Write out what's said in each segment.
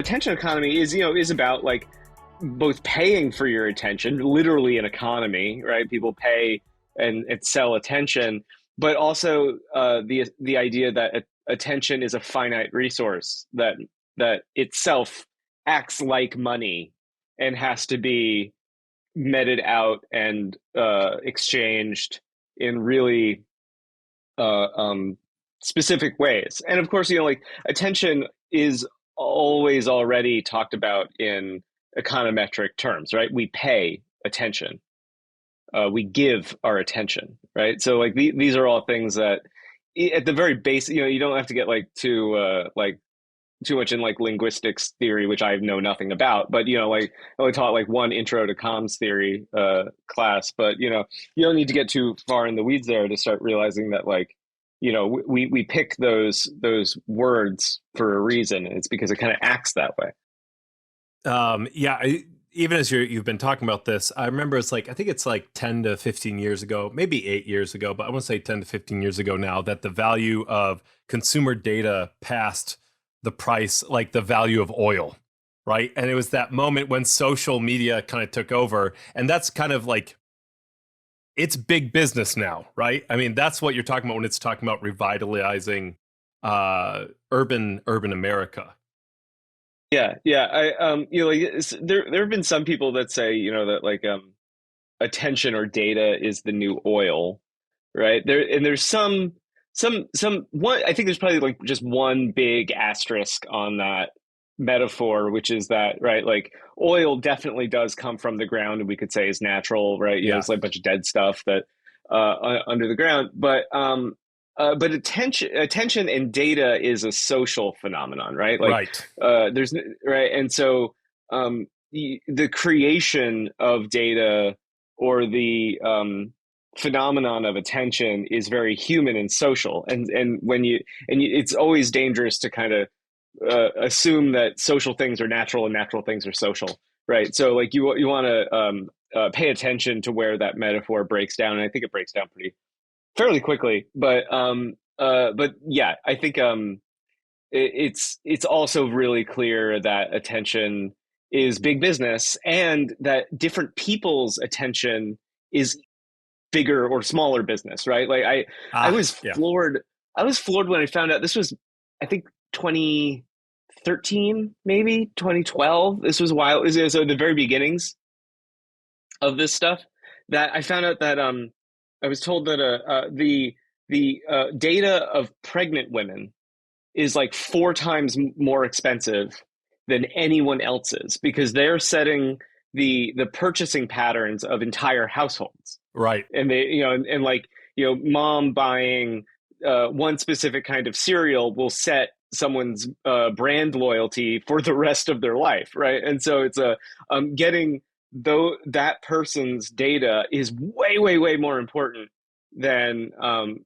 attention economy is about like both paying for your attention, literally an economy, right? People pay and sell attention, but also the idea that attention is a finite resource that itself acts like money and has to be meted out and exchanged in really specific ways. And of course, like attention is always already talked about in econometric terms, right? We pay attention. We give our attention, right? So like these are all things that at the very base, you don't have to get like too much in like linguistics theory, which I know nothing about, but like I only taught like one intro to comms theory class, but you don't need to get too far in the weeds there to start realizing that like we pick those words for a reason, and it's because it kind of acts that way. Even as you've been talking about this, I remember I think it's like 10 to 15 years ago, maybe 8 years ago, but I want to say 10 to 15 years ago now, that the value of consumer data passed the price, like the value of oil, right? And it was that moment when social media kind of took over, and that's kind of like, it's big business now, right? I mean, that's what you're talking about when it's talking about revitalizing urban America. Yeah. There have been some people that say, that like attention or data is the new oil, right? There's some one. I think there's probably like just one big asterisk on that metaphor, which is that, right, like oil definitely does come from the ground, and we could say is natural, right? It's like a bunch of dead stuff that under the ground, but attention and data is a social phenomenon, right? Like, there's right, and so the creation of data or the phenomenon of attention is very human and social, and it's always dangerous to kind of assume that social things are natural and natural things are social, right? So like you want to pay attention to where that metaphor breaks down, and I think it breaks down fairly quickly. But yeah, I think it's also really clear that attention is big business, and that different people's attention is bigger or smaller business, right? Like I was floored. I was floored when I found out this was, I think, 2013, maybe 2012. This was wild. So the very beginnings of this stuff, that I found out that I was told that the data of pregnant women is like 4 times more expensive than anyone else's, because they're setting the purchasing patterns of entire households. Right. And they, and like, mom buying one specific kind of cereal will set someone's brand loyalty for the rest of their life, right? And so it's getting that person's data is way more important than like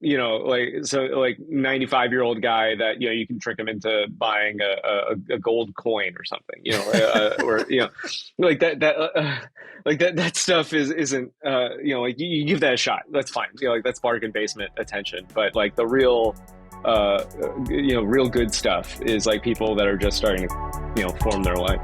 95-year-old guy that you can trick him into buying a gold coin or something, or like that stuff isn't like you give that a shot, that's fine, like that's bargain basement attention. But like the real real good stuff is like people that are just starting to form their life.